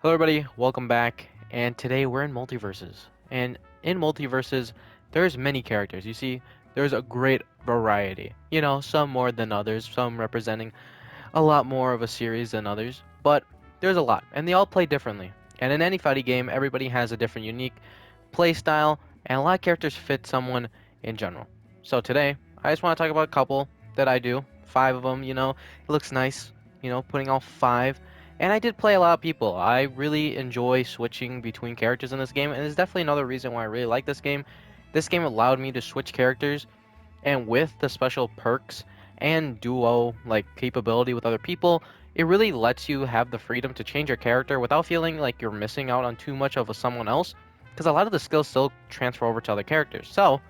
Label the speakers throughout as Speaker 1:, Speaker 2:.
Speaker 1: Hello everybody, welcome back, and today we're in Multiversus. And in Multiversus, there's many characters. You see, there's a great variety. You know, some more than others, some representing a lot more of a series than others, but there's a lot, and they all play differently. And in any fighting game, everybody has a different unique play style, and a lot of characters fit someone in general. So today, I just want to talk about a couple that I do. 5 of them, it looks nice, putting all 5. And I did play a lot of people. I really enjoy switching between characters in this game, and it's definitely another reason why I really like this game. This game allowed me to switch characters, and with the special perks and duo like capability with other people, it really lets you have the freedom to change your character without feeling like you're missing out on too much of someone else, because a lot of the skills still transfer over to other characters. So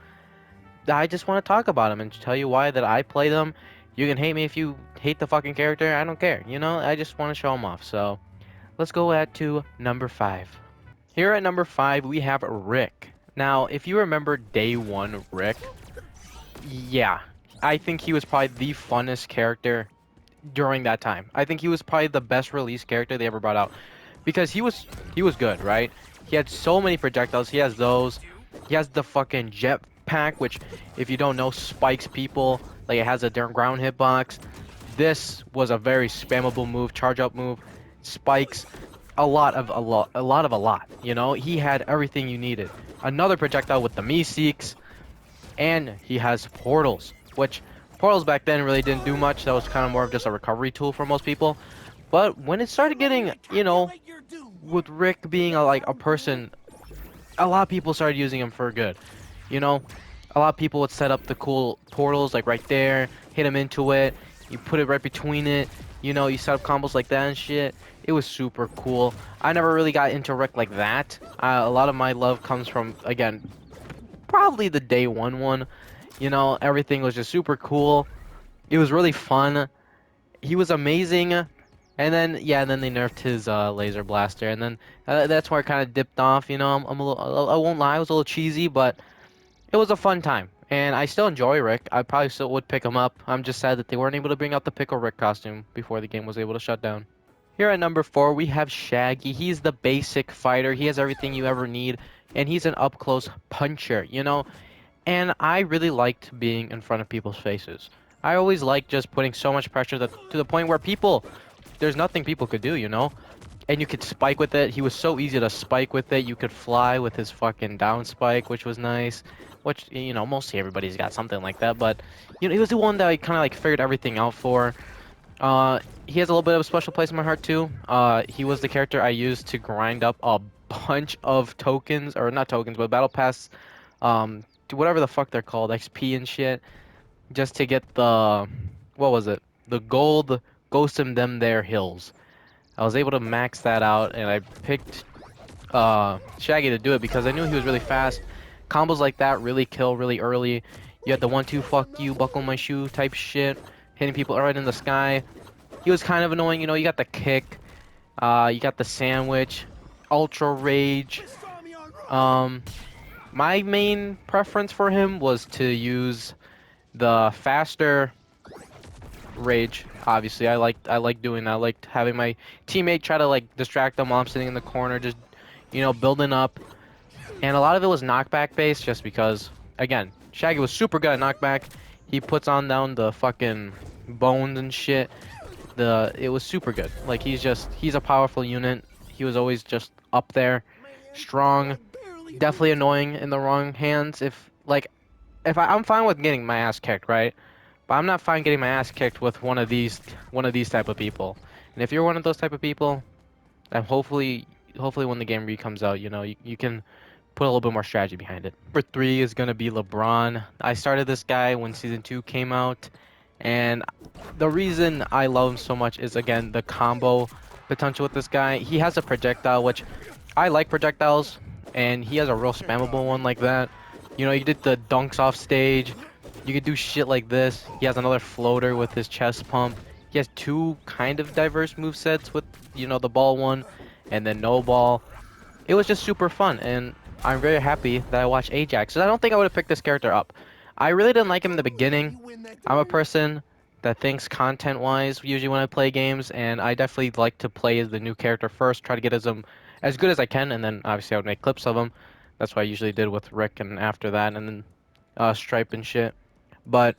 Speaker 1: I just want to talk about them and tell you why that I play them. You can hate me if you hate the fucking character. I don't care. I just want to show them off. So let's go to number 5. Here at number 5, we have Rick. Now, if you remember day 1 Rick, yeah, I think he was probably the funnest character during that time. I think he was probably the best released character they ever brought out, because he was good, right? He had so many projectiles. He has those. He has the fucking jet pack, which, if you don't know, spikes people. Like, it has a different ground hitbox. This was a very spammable move, charge up move. Spikes a lot. He had everything you needed. Another projectile with the Meeseeks, and he has portals, which portals back then really didn't do much. That was kind of more of just a recovery tool for most people. But when it started getting, with Rick being like a person, a lot of people started using him for good. You know, a lot of people would set up the cool portals like right there, hit him into it, you put it right between it. You set up combos like that and shit. It was super cool. I never really got into Rick like that. A lot of my love comes from, again, probably the day one. Everything was just super cool. It was really fun. He was amazing. And then, yeah, and then they nerfed his laser blaster, and then that's where it kind of dipped off. I'm a little, I won't lie, it was a little cheesy, but it was a fun time. And I still enjoy Rick. I probably still would pick him up. I'm just sad that they weren't able to bring out the Pickle Rick costume before the game was able to shut down. Here at number 4, we have Shaggy. He's the basic fighter. He has everything you ever need, and he's an up-close puncher. And I really liked being in front of people's faces. I always liked just putting so much pressure to the point where there's nothing people could do. And you could spike with it. He was so easy to spike with it. You could fly with his fucking down spike, which was nice. Which, mostly everybody's got something like that. But, he was the one that I kind of like figured everything out for. He has a little bit of a special place in my heart too. He was the character I used to grind up a bunch of tokens, or not tokens, but battle pass, whatever the fuck they're called, XP and shit, just to get what was it? The gold Ghost in Them There Hills. I was able to max that out, and I picked Shaggy to do it because I knew he was really fast. Combos like that really kill really early. You had the 1-2 fuck you, buckle my shoe type shit, hitting people right in the sky. He was kind of annoying, you got the kick, you got the sandwich, ultra rage. My main preference for him was to use the faster rage. Obviously, I like doing that. I liked having my teammate try to like distract them while I'm sitting in the corner, just building up. And a lot of it was knockback based, just because, again, Shaggy was super good at knockback. He puts on down the fucking bones and shit. It was super good. Like, he's a powerful unit. He was always just up there, strong, definitely annoying in the wrong hands. I'm fine with getting my ass kicked, right? But I'm not fine getting my ass kicked with one of these type of people. And if you're one of those type of people, then hopefully when the game comes out, you can put a little bit more strategy behind it. Number 3 is gonna be LeBron. I started this guy when Season 2 came out, and the reason I love him so much is, again, the combo potential with this guy. He has a projectile, which I like projectiles, and he has a real spammable one like that. You did the dunks off stage. You could do shit like this. He has another floater with his chest pump. He has 2 kind of diverse movesets with, the ball one and then no ball. It was just super fun, and I'm very happy that I watched Ajax, because I don't think I would have picked this character up. I really didn't like him in the beginning. I'm a person that thinks content-wise usually when I play games, and I definitely like to play as the new character first, try to get as good as I can, and then obviously I would make clips of them. That's what I usually did with Rick, and after that, and then Stripe and shit. But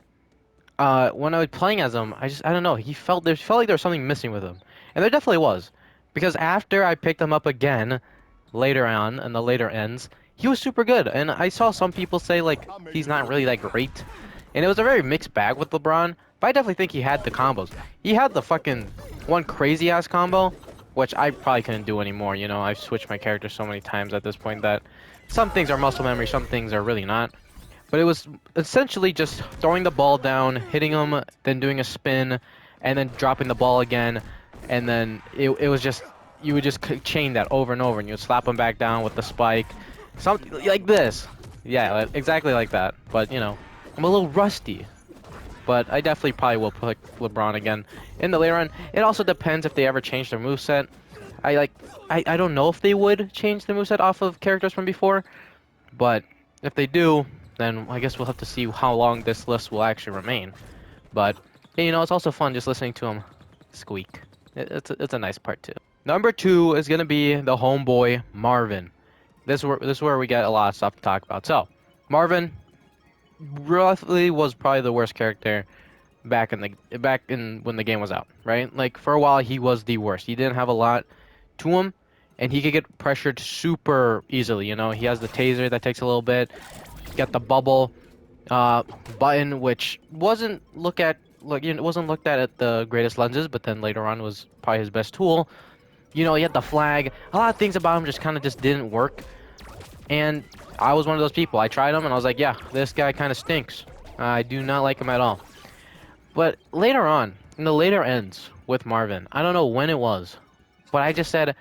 Speaker 1: when I was playing as him, I don't know. Felt like there was something missing with him, and there definitely was, because after I picked him up again later on in the later ends, he was super good. And I saw some people say like he's not really that great, and it was a very mixed bag with LeBron. But I definitely think he had the combos. He had the fucking one crazy ass combo, which I probably couldn't do anymore. You know, I've switched my character so many times at this point that some things are muscle memory, some things are really not. But it was essentially just throwing the ball down, hitting him, then doing a spin, and then dropping the ball again. And then it was just, you would just chain that over and over, and you would slap him back down with the spike. Something like this. Yeah, exactly like that. But, you know, I'm a little rusty. But I definitely probably will pick LeBron again in the later run. It also depends if they ever change their moveset. I don't know if they would change the moveset off of characters from before. But if they do, then I guess we'll have to see how long this list will actually remain. But yeah, you know, it's also fun just listening to him squeak. It's a nice part too. Number 2 is gonna be the homeboy Marvin. This is where we get a lot of stuff to talk about. So Marvin roughly was probably the worst character back in when the game was out, right? Like for a while he was the worst. He didn't have a lot to him, and he could get pressured super easily. You know, he has the taser that takes a little bit. Got the bubble button, which wasn't looked at the greatest lenses, but then later on was probably his best tool. You know, he had the flag. A lot of things about him just kind of just didn't work, and I was one of those people. I tried him, and I was like, yeah, this guy kind of stinks. I do not like him at all. But later on, in the later ends with Marvin, I don't know when it was, but I just said,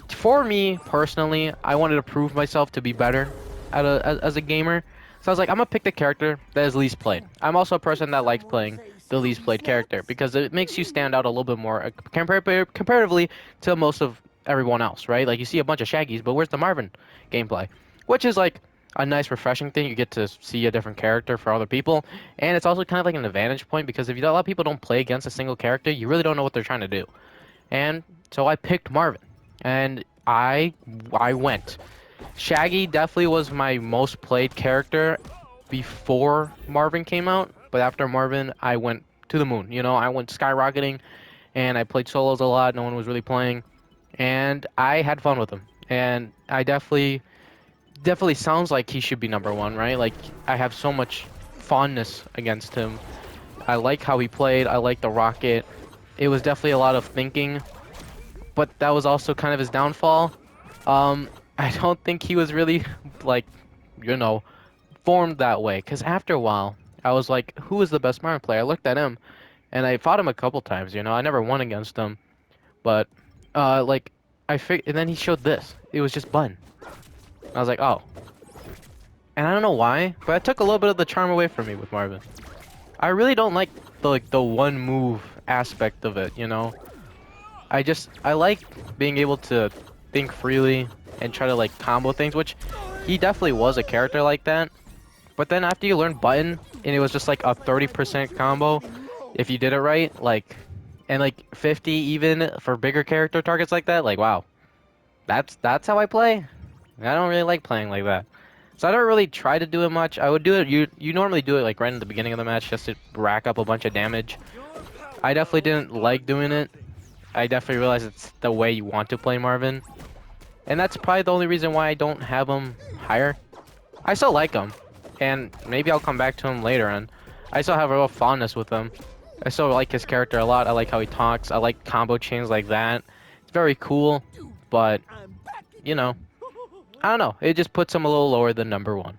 Speaker 1: for me personally, I wanted to prove myself to be better as a gamer. So I was like, I'm gonna pick the character that is least played. I'm also a person that likes playing the least played character because it makes you stand out a little bit more comparatively to most of everyone else, right? Like you see a bunch of Shaggies, but where's the Marvin gameplay? Which is like a nice refreshing thing. You get to see a different character for other people, and it's also kind of like an advantage point because if a lot of people don't play against a single character, you really don't know what they're trying to do. And so I picked Marvin, and I went. Shaggy definitely was my most played character before Marvin came out, but after Marvin, I went to the moon. You know, I went skyrocketing, and I played solos a lot. No one was really playing, and I had fun with him. And I definitely sounds like he should be number 1, right? Like I have so much fondness against him. I like how he played. I like the rocket. It was definitely a lot of thinking, but that was also kind of his downfall. I don't think he was really like, you know, formed that way. Cause after a while, I was like, who is the best Mario player? I looked at him, and I fought him a couple times. You know, I never won against him, but like and then he showed this. It was just Bun. I was like, oh, and I don't know why, but it took a little bit of the charm away from me with Marvin. I really don't like the one move aspect of it. You know, I like being able to think freely and try to like combo things, which he definitely was a character like that. But then after you learn button and it was just like a 30% combo if you did it right, like, and like 50 even for bigger character targets like that, like wow. That's how I play. I don't really like playing like that. So I don't really try to do it much. I would do it you normally do it like right in the beginning of the match just to rack up a bunch of damage. I definitely didn't like doing it. I definitely realized it's the way you want to play Marvin. And that's probably the only reason why I don't have him higher. I still like him, and maybe I'll come back to him later on. I still have a real fondness with him. I still like his character a lot. I like how he talks. I like combo chains like that. It's very cool, but, you know, I don't know. It just puts him a little lower than number 1.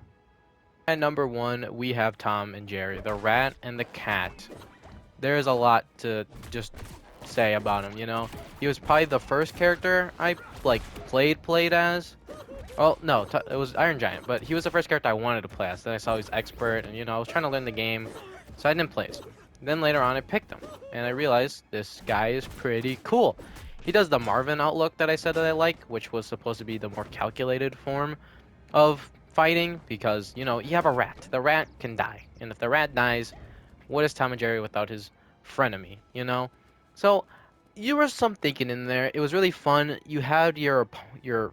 Speaker 1: At number 1, we have Tom and Jerry, the rat and the cat. There is a lot to just say about him, you know. He was probably the first character I like played as. Well, no, it was Iron Giant, but he was the first character I wanted to play as. Then I saw he was expert, and you know, I was trying to learn the game, so I didn't play as him. Then later on, I picked him, and I realized this guy is pretty cool. He does the Marvin outlook that I said that I like, which was supposed to be the more calculated form of fighting, because, you know, you have a rat. The rat can die, and if the rat dies, what is Tom and Jerry without his frenemy, you know? So you were some thinking in there. It was really fun. You had your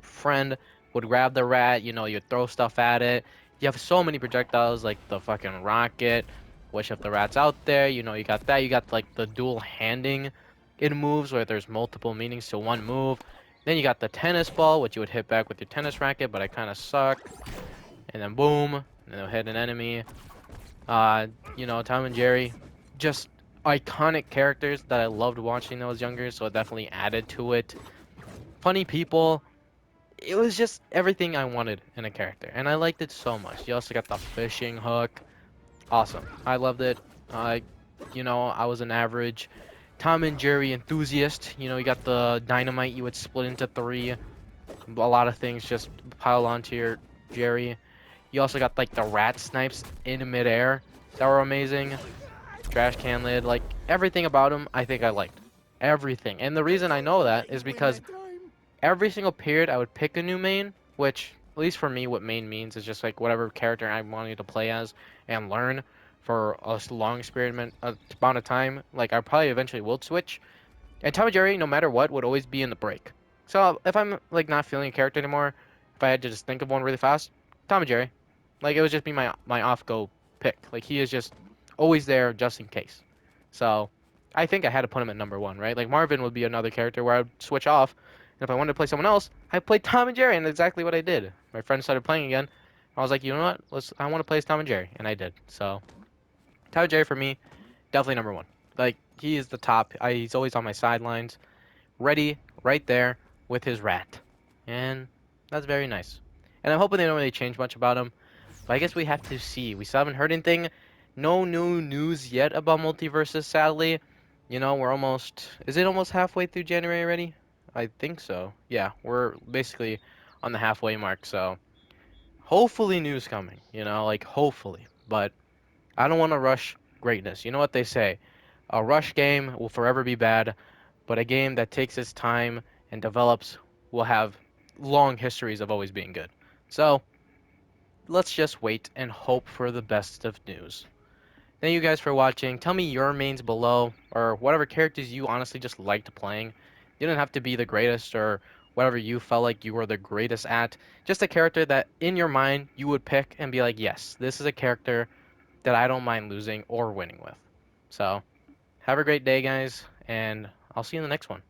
Speaker 1: friend would grab the rat, you'd throw stuff at it. You have so many projectiles like the fucking rocket, which if the rat's out there, you got that. You got like the dual handing in moves where there's multiple meanings to one move. Then you got the tennis ball, which you would hit back with your tennis racket, but I kind of suck. And then boom, and it'll hit an enemy. Tom and Jerry, just iconic characters that I loved watching when I was younger, so it definitely added to it. Funny people. It was just everything I wanted in a character, and I liked it so much. You also got the fishing hook. Awesome. I loved it. I, I was an average Tom and Jerry enthusiast. You got the dynamite you would split into three. A lot of things just pile onto your Jerry. You also got like the rat snipes in midair that were amazing. Trash can lid, like everything about him, I think I liked. Everything. And the reason I know that is because every single period I would pick a new main, which, at least for me, what main means is just like whatever character I'm wanting to play as and learn for a long experiment amount of time. Like, I probably eventually will switch. And Tom and Jerry, no matter what, would always be in the break. So if I'm like not feeling a character anymore, if I had to just think of one really fast, Tom and Jerry. Like, it would just be my off go pick. Like, he is just always there just in case. So I think I had to put him at number one, right? Like, Marvin would be another character where I'd switch off. And if I wanted to play someone else, I played Tom and Jerry, and that's exactly what I did. My friend started playing again. I was like, you know what? I want to play as Tom and Jerry, and I did. So Tom and Jerry for me, definitely number one. Like, he is the top. He's always on my sidelines, ready, right there with his rat, and that's very nice. And I'm hoping they don't really change much about him. But I guess we have to see. We still haven't heard anything. No new news yet about Multiversus, sadly. We're almost. Is it almost halfway through January already? I think so. Yeah, we're basically on the halfway mark, so hopefully news coming, like hopefully. But I don't want to rush greatness. You know what they say? A rush game will forever be bad, but a game that takes its time and develops will have long histories of always being good. So, let's just wait and hope for the best of news. Thank you guys for watching. Tell me your mains below, or whatever characters you honestly just liked playing. You don't have to be the greatest or whatever you felt like you were the greatest at. Just a character that in your mind you would pick and be like, yes, this is a character that I don't mind losing or winning with. So, have a great day, guys, and I'll see you in the next one.